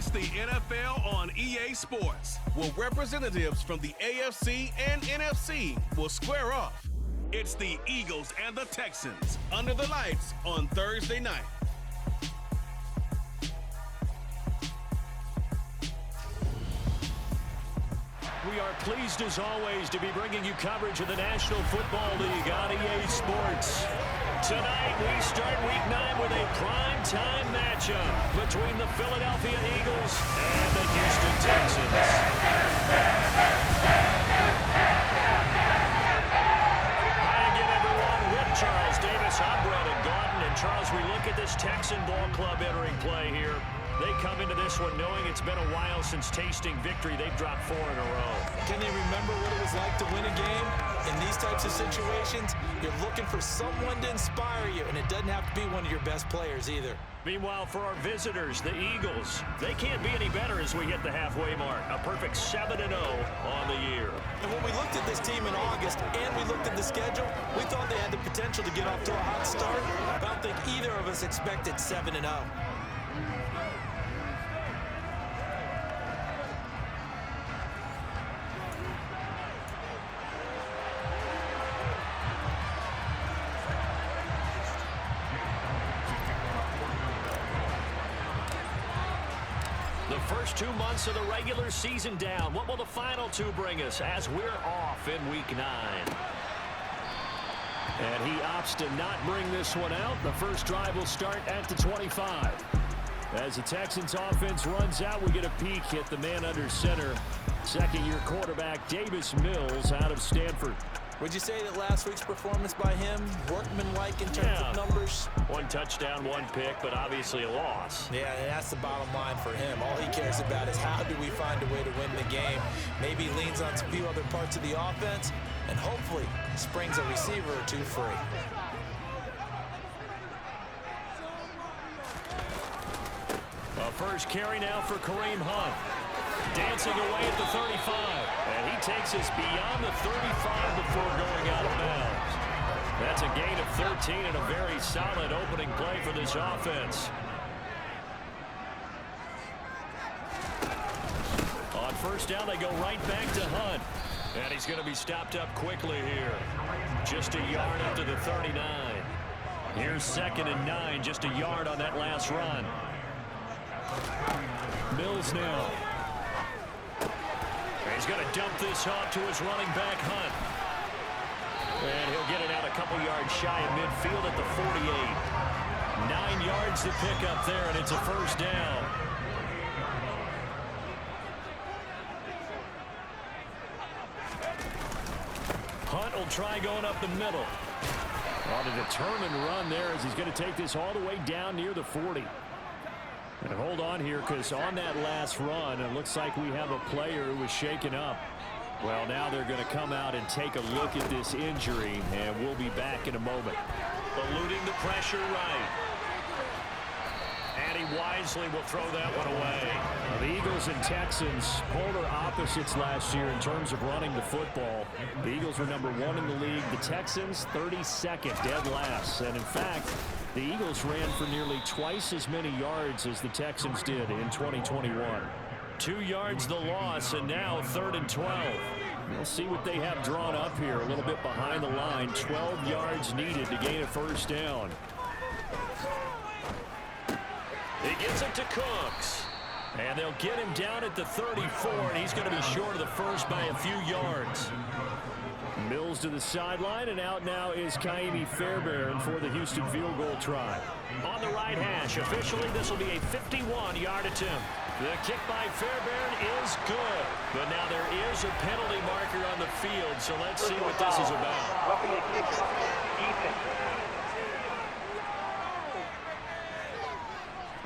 It's the NFL on EA Sports, where representatives from the AFC and NFC will square off. It's the Eagles and the Texans under the lights on Thursday night. We are pleased as always to be bringing you coverage of the National Football League on EA Sports. Tonight we start Week 9 with a prime-time matchup between the Philadelphia Eagles and the Houston Texans. Hi again, everyone. With Charles Davis, I'm Brandon Gordon. And Charles, we look at this Texan ball club entering play here. They come into this one knowing it's been a while since tasting victory. They've dropped 4 in a row. Can they remember what it was like to win a game? In these types of situations, you're looking for someone to inspire you, and it doesn't have to be one of your best players either. Meanwhile, for our visitors, the Eagles, they can't be any better as we hit the halfway mark. A perfect 7-0 on the year. And when we looked at this team in August and we looked at the schedule, we thought they had the potential to get off to a hot start. I don't think either of us expected 7-0. First 2 months of the regular season down. What will the final 2 bring us as we're off in Week 9? And he opts to not bring this one out. The first drive will start at the 25. As the Texans offense runs out, we get a peek at the man under center. Second-year quarterback Davis Mills out of Stanford. Would you say that last week's performance by him, workmanlike in terms of numbers? 1 touchdown, 1 pick, but obviously a loss. Yeah, and that's the bottom line for him. All he cares about is how do we find a way to win the game. Maybe he leans on a few other parts of the offense, and hopefully springs a receiver or 2 free. A first carry now for Kareem Hunt. Dancing away at the 35. And he takes us beyond the 35 before going out of bounds. That's a gain of 13 and a very solid opening play for this offense. On first down, they go right back to Hunt. And he's going to be stopped up quickly here. Just a yard up to the 39. Here's 2nd and 9, just a yard on that last run. Mills now. He's going to dump this off to his running back, Hunt. And he'll get it out a couple yards shy of midfield at the 48. 9 yards to pick up there, and it's a first down. Hunt will try going up the middle. On a determined run there as he's going to take this all the way down near the 40. And hold on here, because on that last run, it looks like we have a player who was shaken up. Well, now they're going to come out and take a look at this injury, and we'll be back in a moment. Eluding the pressure right. And he wisely will throw that one away. The Eagles and Texans, polar opposites last year in terms of running the football. The Eagles were number 1 in the league. The Texans, 32nd, dead last. And in fact, the Eagles ran for nearly twice as many yards as the Texans did in 2021. 2 yards the loss, and now 3rd and 12. We'll see what they have drawn up here a little bit behind the line. 12 yards needed to gain a first down. He gets it to Cooks. And they'll get him down at the 34, and he's going to be short of the first by a few yards. Mills to the sideline, and out now is Kaimi Fairbairn for the Houston field goal try. On the right hash, officially this will be a 51-yard attempt. The kick by Fairbairn is good, but now there is a penalty marker on the field, so let's see what this is about.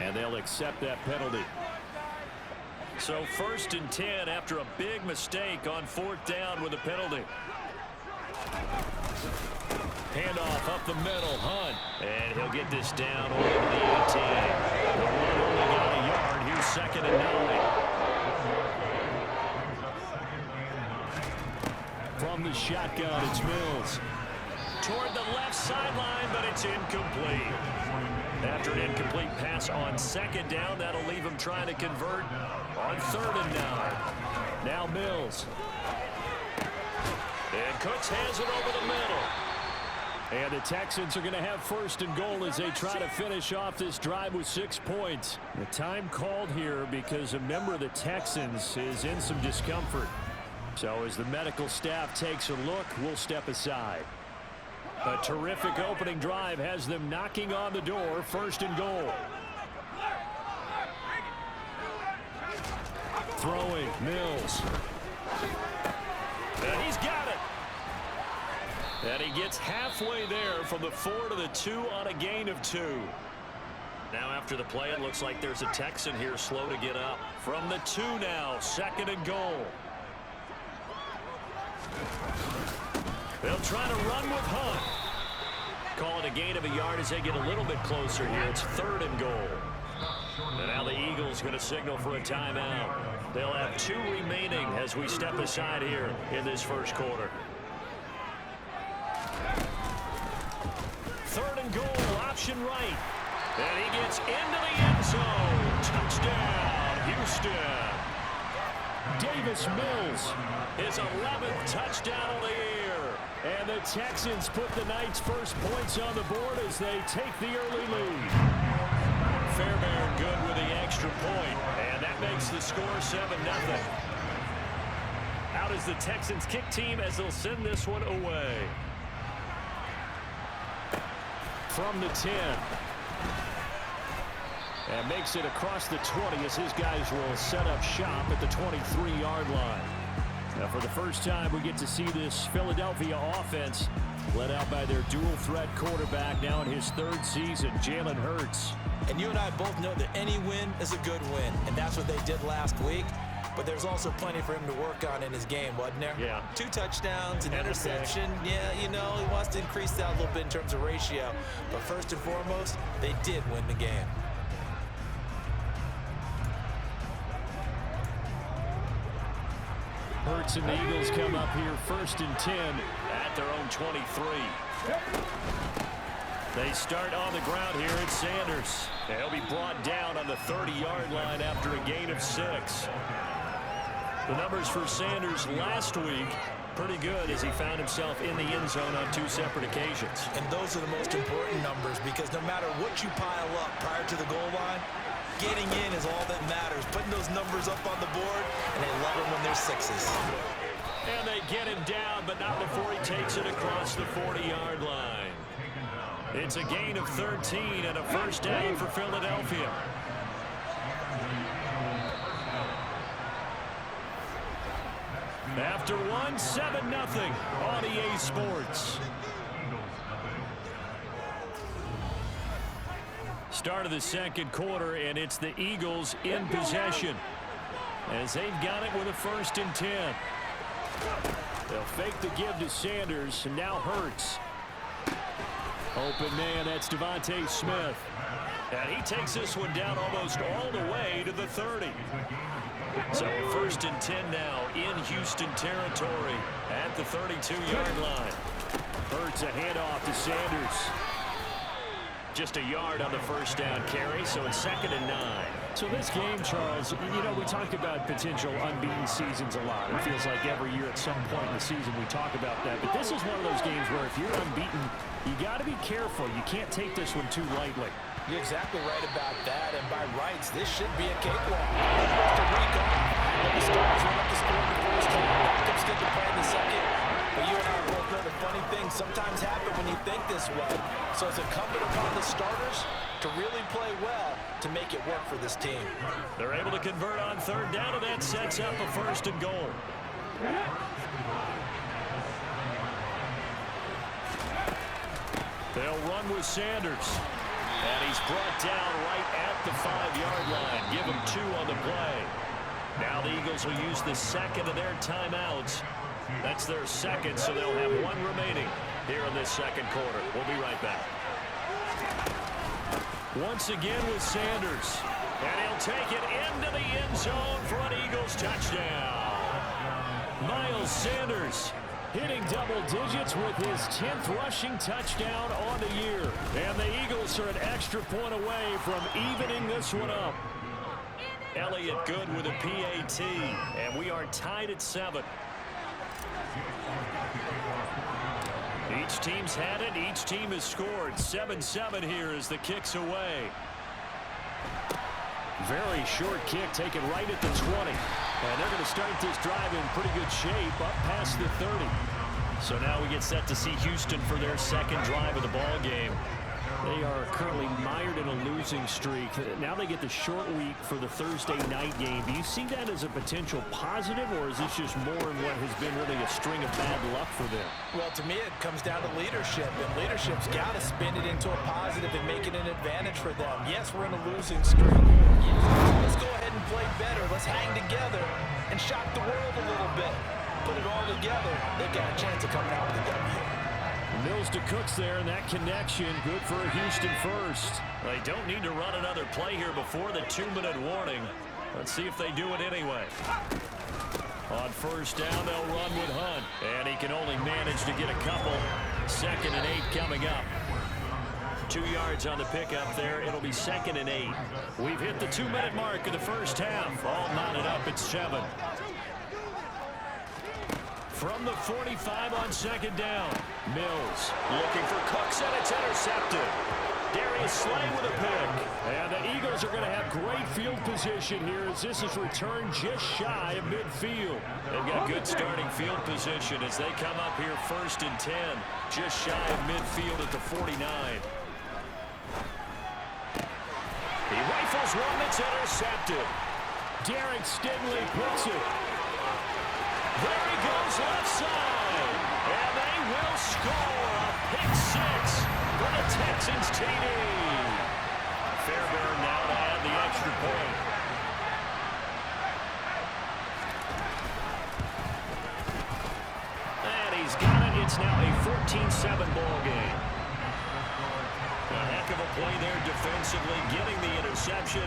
And they'll accept that penalty. So 1st and 10 after a big mistake on 4th down with a penalty. Handoff up the middle, Hunt. And he'll get this down over to the 18. The run only got a yard. Here's 2nd and 9. From the shotgun, it's Mills. toward the left sideline, but it's incomplete. After an incomplete pass on second down, that'll leave him trying to convert on 3rd and 9. Now Mills. And Cooks has it over the middle. And the Texans are going to have 1st and goal as they try to finish off this drive with 6 points. The time called here because a member of the Texans is in some discomfort. So as the medical staff takes a look, we'll step aside. A terrific opening drive has them knocking on the door. 1st and goal. Throwing, Mills. And he's got it. And he gets halfway there from the 4 to the 2 on a gain of 2. Now after the play, it looks like there's a Texan here slow to get up. From the 2 now, 2nd and goal. They'll try to run with Hunt. Call it a gain of a yard as they get a little bit closer here. It's 3rd and goal. And now the Eagles going to signal for a timeout. They'll have 2 remaining as we step aside here in this 1st quarter. 3rd and goal, option right. And he gets into the end zone. Touchdown, Houston. Davis Mills, his 11th touchdown of the year. And the Texans put the night's first points on the board as they take the early lead. Fairbairn good with the extra point, and that makes the score 7-0. Out is the Texans kick team as they'll send this one away. From the 10. And makes it across the 20 as his guys will set up shop at the 23-yard line. Now for the first time we get to see this Philadelphia offense led out by their dual-threat quarterback now in his 3rd season, Jalen Hurts. And you and I both know that any win is a good win, and that's what they did last week. But there's also plenty for him to work on in his game, wasn't there? Yeah. 2 touchdowns, an interception. Yeah, you know, he wants to increase that a little bit in terms of ratio. But first and foremost, they did win the game. Hurts and the Eagles come up here 1st and 10 at their own 23. They start on the ground here at Sanders. And he'll be brought down on the 30-yard line after a gain of 6. The numbers for Sanders last week, pretty good as he found himself in the end zone on 2 separate occasions. And those are the most important numbers because no matter what you pile up prior to the goal line, getting in is all that matters. Putting those numbers up on the board, and they love them when they're 6s. And they get him down, but not before he takes it across the 40-yard line. It's a gain of 13 and a 1st down for Philadelphia. After 1, 7-0 on EA Sports. Start of the 2nd quarter, and it's the Eagles in possession as they've got it with a 1st and 10. They'll fake the give to Sanders, and now Hurts. Open man, that's Devontae Smith. And he takes this one down almost all the way to the 30. So 1st and 10 now in Houston territory at the 32-yard line. Hurts a handoff to Sanders. Just a yard on the 1st down carry, so it's 2nd and 9. So this game, Charles, you know, we talk about potential unbeaten seasons a lot. It feels like every year at some point in the season we talk about that. But this is one of those games where if you're unbeaten, you got to be careful. You can't take this one too lightly. You're exactly right about that, and by rights, this should be a cakewalk. Just a week off, when the Stars run up the score in the 1st half, backups get to play in the 2nd. But you and I both know the funny things sometimes happen when you think this way. So it's incumbent upon the starters to really play well to make it work for this team. They're able to convert on 3rd down, and that sets up a 1st and goal. They'll run with Sanders. And he's brought down right at the 5-yard line. Give him 2 on the play. Now the Eagles will use the 2nd of their timeouts. That's their 2nd, so they'll have 1 remaining here in this 2nd quarter. We'll be right back. Once again with Sanders. And he'll take it into the end zone for an Eagles touchdown. Miles Sanders hitting double digits with his 10th rushing touchdown on the year. And the Eagles are an extra point away from evening this one up. Elliott good with a PAT, and we are tied at 7. Each team's had it. Each team has scored. 7-7 here as the kick's away. Very short kick taken right at the 20. And they're going to start this drive in pretty good shape up past the 30. So now we get set to see Houston for their second drive of the ball game. They are currently mired in a losing streak. Now they get the short week for the Thursday night game. Do you see that as a potential positive, or is this just more in what has been really a string of bad luck for them? Well, to me, it comes down to leadership, and leadership's got to spin it into a positive and make it an advantage for them. Yes, we're in a losing streak. Let's go ahead and play better. Let's hang together and shock the world a little bit. Put it all together. They've got a chance of coming out with a W. Mills to Cooks there, and that connection good for a Houston first. They don't need to run another play here before the 2-minute warning. Let's see if they do it anyway. On first down, they'll run with Hunt, and he can only manage to get a couple. 2nd and 8 coming up. 2 yards on the pickup there. It'll be 2nd and 8. We've hit the 2-minute mark of the first half. All knotted up at 7. From the 45 on 2nd down. Mills looking for Cooks, and it's intercepted. Darius Slay with a pick. And the Eagles are going to have great field position here as this is returned just shy of midfield. They've got good starting field position as they come up here 1st and 10. Just shy of midfield at the 49. He rifles one that's intercepted. Derek Stingley picks it. There he goes left side. And they will score a pick 6 for the Texans TD. Fairbairn now to add the extra point. And he's got it. It's now a 14-7 ball game. A heck of a play there defensively, getting the interception,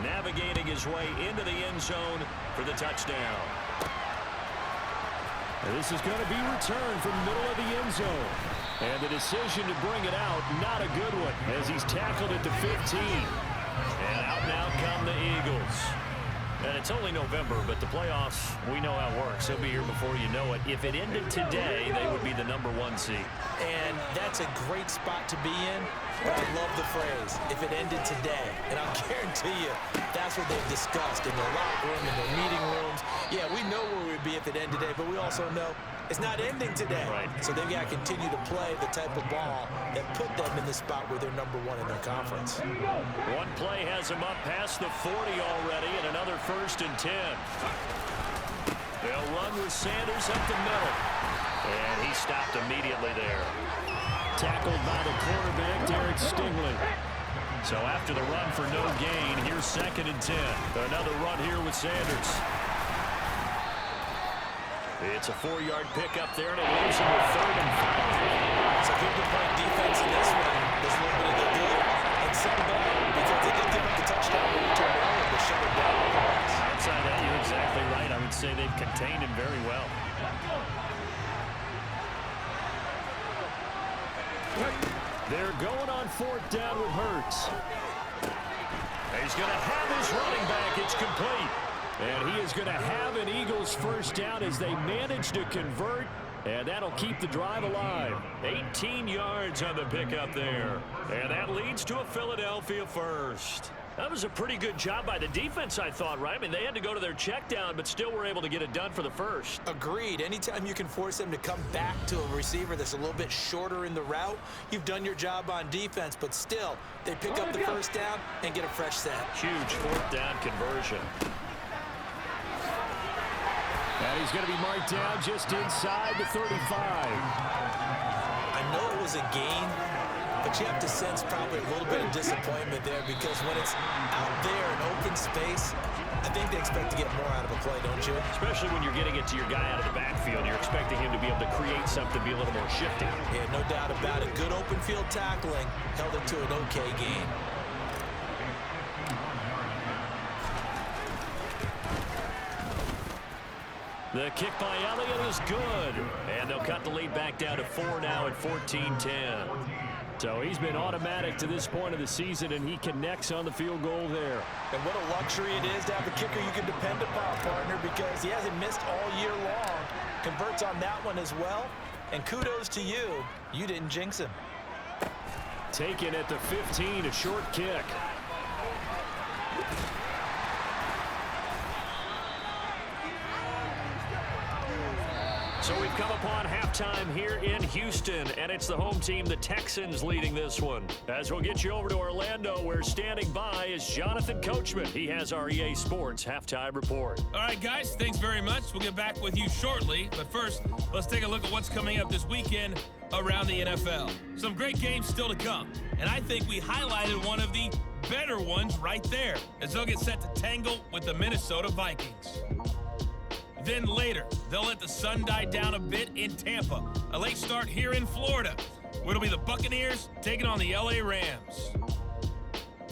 navigating his way into the end zone for the touchdown. And this is going to be returned from the middle of the end zone. And the decision to bring it out, not a good one, as he's tackled at the 15. And out now come the Eagles. And it's only November, but the playoffs, we know how it works. They'll be here before you know it. If it ended today, they would be the #1 seed. And that's a great spot to be in. But I love the phrase, if it ended today. And I'll guarantee you, that's what they've discussed in their locker room, in their meeting rooms. Yeah, we know where we'd be if it ended today, but we also know it's not ending today. Right. So they've got to continue to play the type of ball that put them in the spot where they're #1 in their conference. One play has them up past the 40 already, and another 1st and 10. They'll run with Sanders up the middle. And he stopped immediately there. Tackled by the quarterback, Derek Stingley. So after the run for no gain, here's 2nd and 10. Another run here with Sanders. It's a 4-yard pickup there, and it leaves him with 3rd and 5. So people playing defense in this one. There's a little bit of the good and some bad because they did give up the touchdown when we turned around to shut it down. Outside that, you're exactly right. I would say they've contained him very well. They're going on 4th down with Hurts. He's going to have his running back. It's complete. And he is going to have an Eagles 1st down as they manage to convert. And that'll keep the drive alive. 18 yards on the pickup there. And that leads to a Philadelphia 1st. That was a pretty good job by the defense, I thought, right? I mean, they had to go to their check down, but still were able to get it done for the 1st. Agreed. Anytime you can force them to come back to a receiver that's a little bit shorter in the route, you've done your job on defense, but still, they pick up the 1st down and get a fresh set. Huge 4th down conversion. And he's going to be marked down just inside the 35. I know it was a gain, but you have to sense probably a little bit of disappointment there because when it's out there in open space, I think they expect to get more out of a play, don't you? Especially when you're getting it to your guy out of the backfield. You're expecting him to be able to create something, be a little more shifty. Yeah, no doubt about it. Good open field tackling held it to an okay gain. The kick by Elliott is good. And they'll cut the lead back down to 4 now at 14-10. So he's been automatic to this point of the season, and he connects on the field goal there. And what a luxury it is to have a kicker you can depend upon, partner, because he hasn't missed all year long. Converts on that one as well. And kudos to you. You didn't jinx him. Taken at the 15, a short kick. So we've come upon halftime here in Houston, and it's the home team, the Texans, leading this one. As we'll get you over to Orlando, where standing by is Jonathan Coachman. He has our EA Sports halftime report. All right, guys, thanks very much. We'll get back with you shortly. But first, let's take a look at what's coming up this weekend around the NFL. Some great games still to come, and I think we highlighted one of the better ones right there, as they'll get set to tangle with the Minnesota Vikings. Then later, they'll let the sun die down a bit in Tampa. A late start here in Florida, where it'll be the Buccaneers taking on the LA Rams.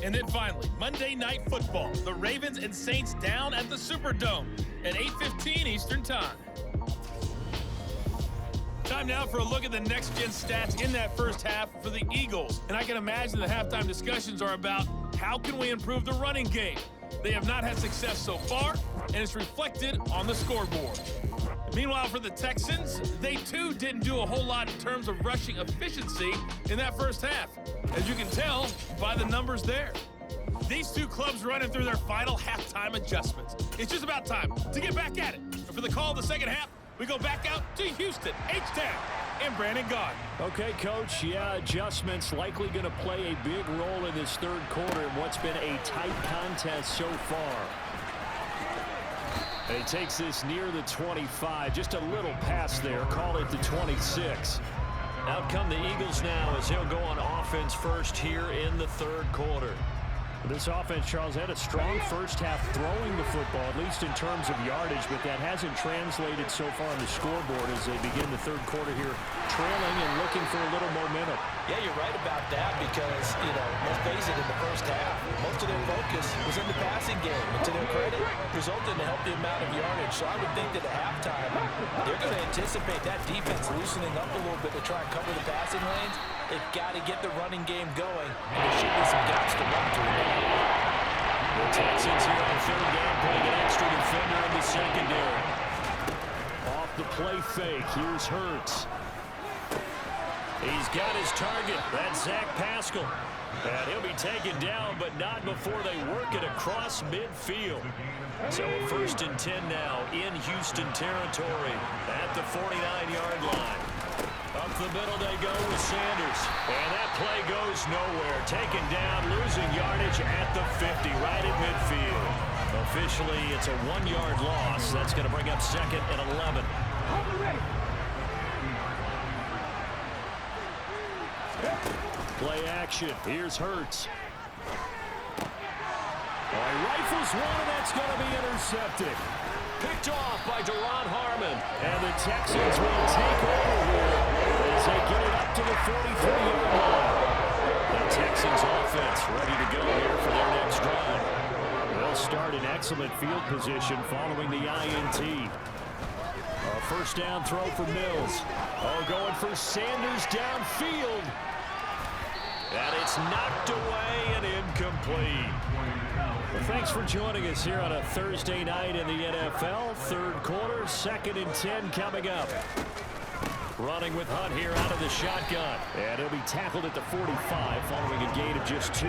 And then finally, Monday Night Football. The Ravens and Saints down at the Superdome at 8:15 Eastern Time. Time now for a look at the next-gen stats in that first half for the Eagles. And I can imagine the halftime discussions are about how can we improve the running game. They have not had success so far, and it's reflected on the scoreboard. Meanwhile, for the Texans, they too didn't do a whole lot in terms of rushing efficiency in that first half, as you can tell by the numbers there. These two clubs running through their final halftime adjustments. It's just about time to get back at it. And for the call of the second half, we go back out to Houston, H-Town, and Brandon Gaudin. Okay, Coach, adjustments likely going to play a big role in this third quarter in what's been a tight contest so far. And he takes this near the 25, just a little pass there, call it the 26. Out come the Eagles now as he'll go on offense first here in the third quarter. This offense, Charles, had a strong first half throwing the football, at least in terms of yardage, but that hasn't translated so far on the scoreboard as they begin the third quarter here, trailing and looking for a little momentum. Yeah, you're right about that because, let's face it, in the first half, most of their focus was in the passing game. And to their credit, resulted in a healthy amount of yardage. So I would think that at halftime, they're going to anticipate that defense loosening up a little bit to try and cover the passing lanes. They've got to get the running game going, and there should be some gaps to run through. The Texans here on third down, putting an extra defender in the secondary. Off the play fake, here's Hurts. He's got his target. That's Zach Pascal. And he'll be taken down, but not before they work it across midfield. So a 1st and 10 now in Houston territory at the 49-yard line. Up the middle they go with Sanders. And that play goes nowhere. Taken down, losing yardage at the 50, right at midfield. Officially, it's a 1-yard loss. That's going to bring up 2nd and 11. Play action. Here's Hurts. He rifles one, and that's going to be intercepted. Picked off by Deron Harmon. And the Texans will take over here as they get it up to the 43-yard line. The Texans offense ready to go here for their next drive. They'll start in excellent field position following the INT. A first down throw for Mills. Going for Sanders downfield. And it's knocked away and incomplete. Well, thanks for joining us here on a Thursday night in the NFL. Third quarter, 2nd and 10 coming up. Running with Hunt here out of the shotgun. And he'll be tackled at the 45 following a gain of just 2.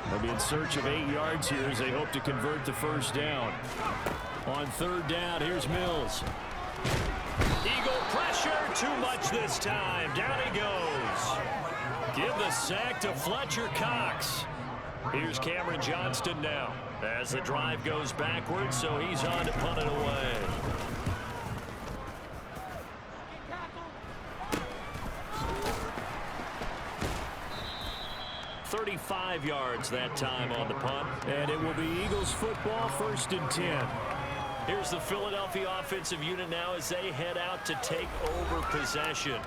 They'll be in search of 8 yards here as they hope to convert the first down. On third down, here's Mills. Eagle pressure, too much this time. Down he goes. Give the sack to Fletcher Cox. Here's Cameron Johnston now as the drive goes backwards, so he's on to punt it away. 35 yards that time on the punt, and it will be Eagles football, 1st and 10. Here's the Philadelphia offensive unit now as they head out to take over possession.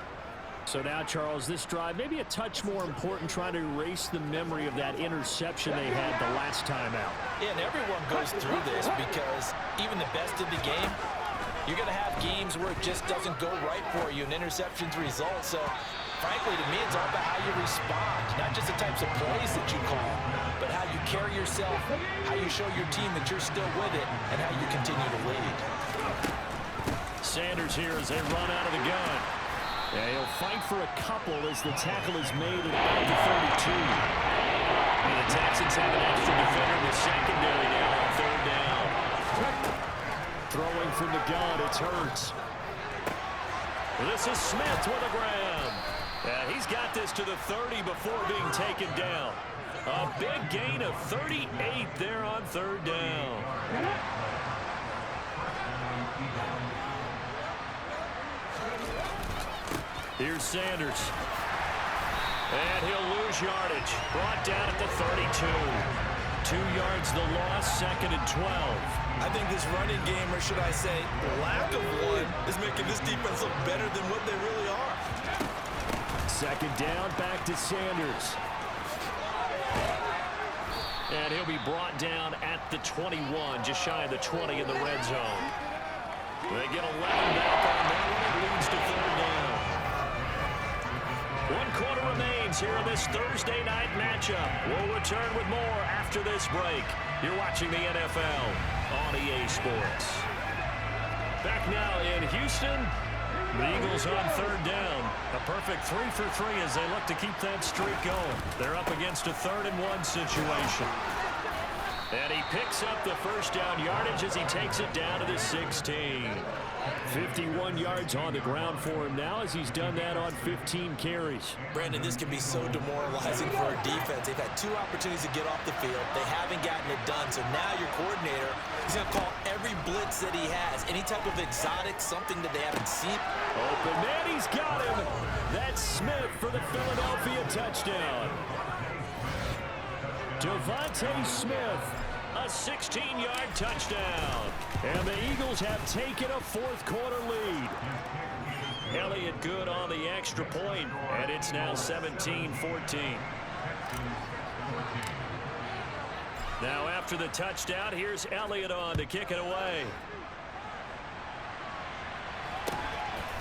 So now, Charles, this drive maybe a touch more important, trying to erase the memory of that interception they had the last time out. Yeah, and everyone goes through this because even the best of the game You're going to have games where it just doesn't go right for you and interceptions result. So, frankly, to me, it's all about how you respond, not just the types of plays that you call, but how you carry yourself, how you show your team that you're still with it, and how you continue to lead. Sanders here as they run out of the gun. Yeah, he'll fight for a couple as the tackle is made at about the 32. And the Texans have an extra defender in the secondary now on third down. Throwing from the gun, it's Hurts. This is Smith with a grab. And he's got this to the 30 before being taken down. A big gain of 38 there on third down. Here's Sanders. And he'll lose yardage. Brought down at the 32. 2 yards the loss, 2nd and 12. I think this running game, or should I say lack of one, is making this defense look better than what they really are. 2nd down, back to Sanders. And he'll be brought down at the 21, just shy of the 20 in the red zone. They get 11 back on that one. It leads to third down. 1 quarter remains here in this Thursday night matchup. We'll return with more after this break. You're watching the NFL on EA Sports. Back now in Houston. The Eagles on third down. A perfect 3 for 3 as they look to keep that streak going. They're up against a 3rd and 1 situation. And he picks up the first down yardage as he takes it down to the 16. 51 yards on the ground for him now as he's done that on 15 carries. Brandon, this can be so demoralizing for a defense. They've had 2 opportunities to get off the field. They haven't gotten it done. So now your coordinator is going to call every blitz that he has. Any type of exotic, something that they haven't seen. Open man, he's got him. That's Smith for the Philadelphia touchdown. Devontae Smith, a 16-yard touchdown. And the Eagles have taken a 4th quarter lead. Elliott good on the extra point, and it's now 17-14. Now after the touchdown, here's Elliott on to kick it away.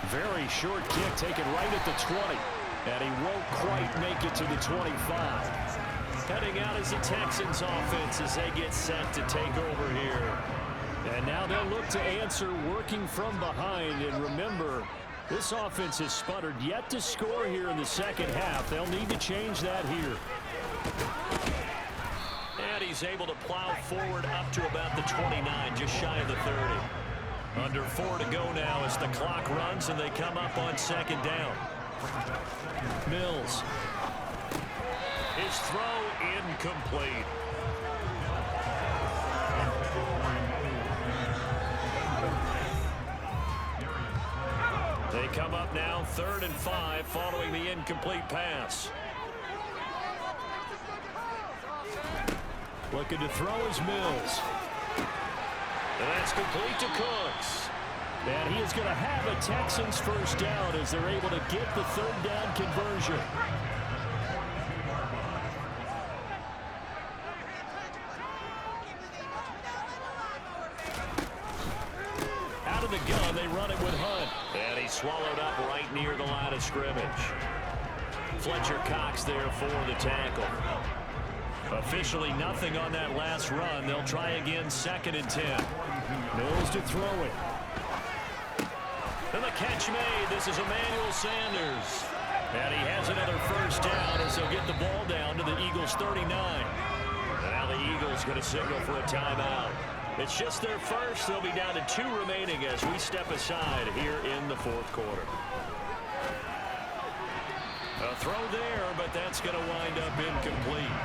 Very short kick taken right at the 20. And he won't quite make it to the 25. Heading out as the Texans offense as they get set to take over here. And now they'll look to answer working from behind. And remember, this offense has sputtered yet to score here in the second half. They'll need to change that here. And he's able to plow forward up to about the 29, just shy of the 30. Under 4 to go now as the clock runs and they come up on 2nd down. Mills. His throw incomplete. They come up now 3rd and 5 following the incomplete pass. Looking to throw is Mills. And that's complete to Cooks. And he is going to have a Texans first down as they're able to get the 3rd down conversion. Out of the gun, they run it with Hunt. And he's swallowed up right near the line of scrimmage. Fletcher Cox there for the tackle. Officially nothing on that last run. They'll try again 2nd and 10. Mills to throw it. And the catch made. This is Emmanuel Sanders. And he has another first down as they'll get the ball down to the Eagles 39. And now the Eagles going to signal for a timeout. It's just their first. They'll be down to 2 remaining as we step aside here in the 4th quarter. A throw there, but that's going to wind up incomplete.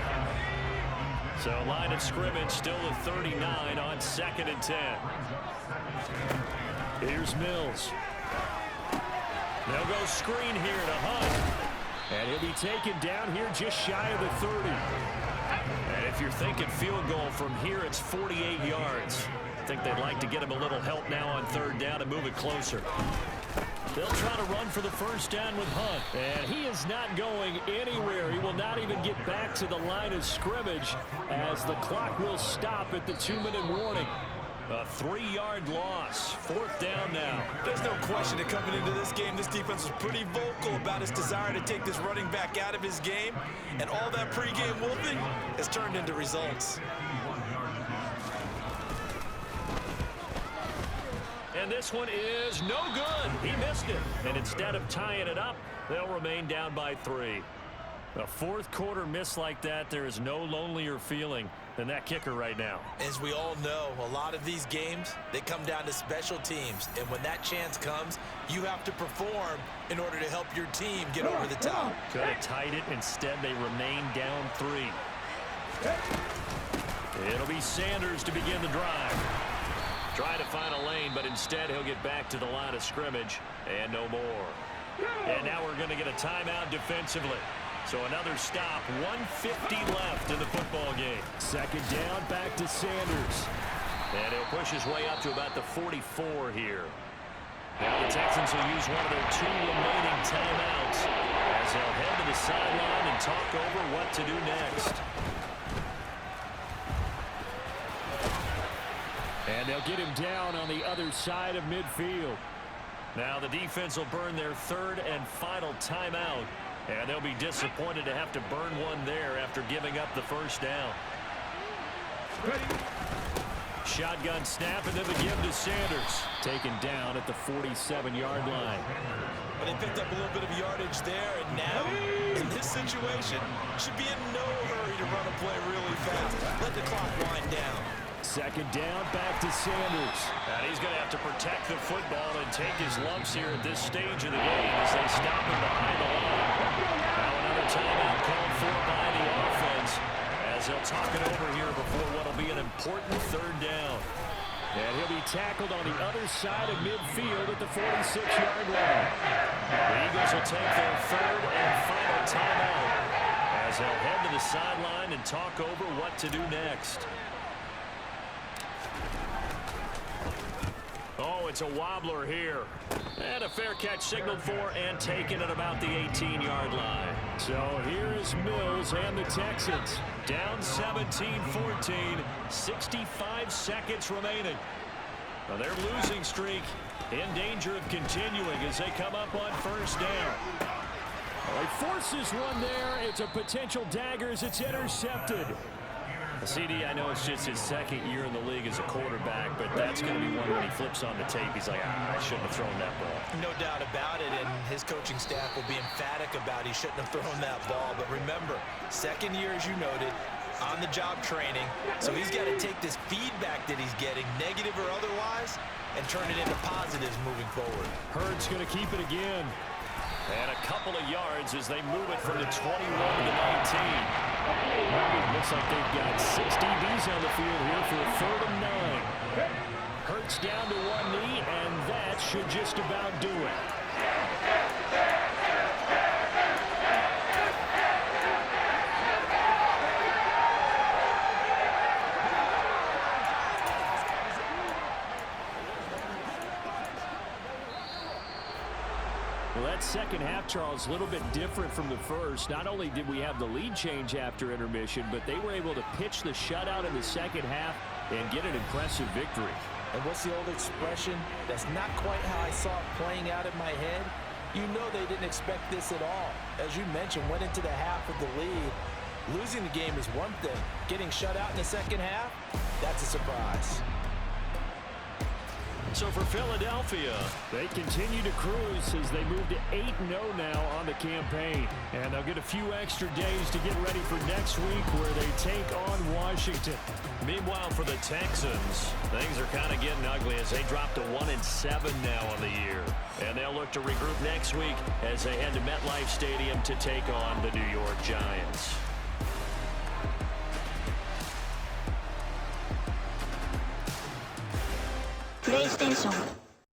So line of scrimmage still at 39 on 2nd and 10. Here's Mills. They'll go screen here to Hunt. And he'll be taken down here just shy of the 30. And if you're thinking field goal from here, it's 48 yards. I think they'd like to get him a little help now on 3rd down and move it closer. They'll try to run for the first down with Hunt. And he is not going anywhere. He will not even get back to the line of scrimmage as the clock will stop at the 2-minute warning. A 3-yard loss. 4th down now. There's no question that coming into this game, this defense was pretty vocal about its desire to take this running back out of his game. And all that pregame wolfing has turned into results. And this one is no good. He missed it. And instead of tying it up, they'll remain down by 3. A 4th quarter miss like that, there is no lonelier feeling than that kicker right now. As we all know, a lot of these games, they come down to special teams. And when that chance comes, you have to perform in order to help your team get over the top. Could have tied it. Instead, they remain down 3. It'll be Sanders to begin the drive. Try to find a lane, but instead he'll get back to the line of scrimmage and no more. And now we're going to get a timeout defensively. So another stop, 1:50 left in the football game. 2nd down, back to Sanders. And he'll push his way up to about the 44 here. Now the Texans will use one of their 2 remaining timeouts as they'll head to the sideline and talk over what to do next. And they'll get him down on the other side of midfield. Now the defense will burn their 3rd and final timeout. And they'll be disappointed to have to burn one there after giving up the 1st down. Shotgun snap and then the give to Sanders. Taken down at the 47-yard line. But they picked up a little bit of yardage there, and now, in this situation, should be in no hurry to run a play really fast. Let the clock wind down. 2nd down, back to Sanders. And he's going to have to protect the football and take his lumps here at this stage of the game as they stop him behind the line. Now another timeout called for by the offense as they'll talk it over here before what will be an important 3rd down. And he'll be tackled on the other side of midfield at the 46-yard line. The Eagles will take their 3rd and final timeout as they'll head to the sideline and talk over what to do next. Oh, it's a wobbler here. And a fair catch signaled for and taken at about the 18-yard line. So here is Mills and the Texans. Down 17-14, 65 seconds remaining. Now their losing streak in danger of continuing as they come up on 1st down. Well, he forces one there. It's a potential dagger as it's intercepted. CD, I know it's just his 2nd year in the league as a quarterback, but that's going to be one when he flips on the tape. He's like, I shouldn't have thrown that ball. No doubt about it, and his coaching staff will be emphatic about he shouldn't have thrown that ball. But remember, 2nd year, as you noted, on-the-job training. So he's got to take this feedback that he's getting, negative or otherwise, and turn it into positives moving forward. Hurd's going to keep it again. And a couple of yards as they move it from the 21 to 19. Looks like they've got 6 DBs on the field here for a 3rd and 9. Hurts down to one knee, and that should just about do it. Well, that 2nd half, Charles, a little bit different from the 1st. Not only did we have the lead change after intermission, but they were able to pitch the shutout in the 2nd half and get an impressive victory. And what's the old expression? That's not quite how I saw it playing out in my head. You know they didn't expect this at all. As you mentioned, went into the half with the lead. Losing the game is one thing. Getting shut out in the 2nd half, that's a surprise. So for Philadelphia, they continue to cruise as they move to 8-0 now on the campaign. And they'll get a few extra days to get ready for next week where they take on Washington. Meanwhile, for the Texans, things are kind of getting ugly as they drop to 1-7 now on the year. And they'll look to regroup next week as they head to MetLife Stadium to take on the New York Giants. PlayStation